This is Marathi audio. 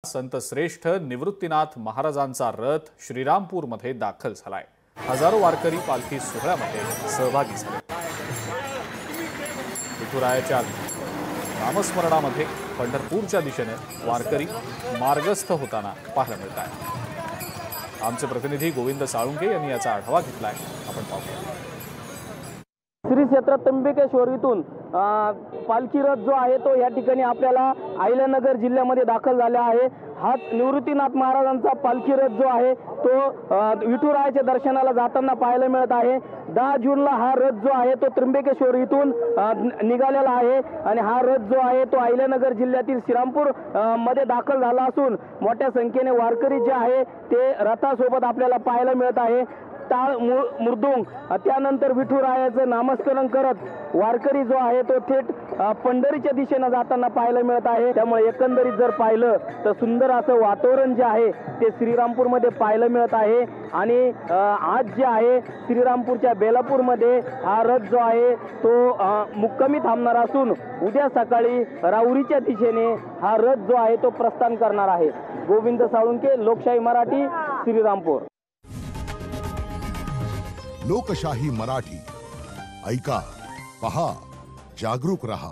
संत श्रेष्ठ निवृत्तीनाथ महाराजांचा रथ श्रीरामपूरमध्ये दाखल झालाय। हजारो वारकरी पालखी सोहळ्यामध्ये सहभागी झाले। विठुरायाच्या नामस्मरणामध्ये पंढरपूरच्या दिशेने वारकरी मार्गस्थ होताना पाहायला मिळत आहे। आमचे प्रतिनिधी गोविंद साळुंके यांनी याचा आढावा घेतलाय, आपण पाहूया। श्री क्षेत्र त्र्यंबकेश्वरीतून पालखी रथ जो आहे तो या ठिकाणी आपल्याला अहिल्यानगर जिल्ह्यामध्ये दाखल झाला आहे। हा निवृत्तीनाथ महाराजांचा पालखी रथ जो आहे तो विठुरायाच्या दर्शनाला जाताना पाहायला मिळत आहे। 10 जूनला हा रथ जो आहे तो त्र्यंबकेश्वरीतून निघालेला आहे आणि हा रथ जो आहे तो अहिल्यानगर जिल्ह्यातील श्रीरामपूर मध्ये दाखल झाला असून मोठ्या संख्येने वारकरी जे आहे ते रथासोबत आपल्याला पाहायला मिळत आहे। टाळ मृदुंग त्यानंतर विठुरायाचं नामस्मरण करत वारकरी जो आहे तो थेट पंढरीच्या दिशेने जाताना पाहायला मिळत आहे। त्यामुळे एकंदरीत जर पाहिलं तर सुंदर असं वातावरण जे आहे ते श्रीरामपूरमध्ये पाहायला मिळत आहे। आणि आज जे आहे श्रीरामपूरच्या बेलापूरमध्ये हा रथ जो आहे तो मुक्कामी थांबणार असून उद्या सकाळी राहुरीच्या दिशेने हा रथ जो आहे तो प्रस्थान करणार आहे। गोविंद साळुंके, लोकशाही मराठी, श्रीरामपूर। लोकशाही मराठी ऐका, पहा, जागरूक रहा।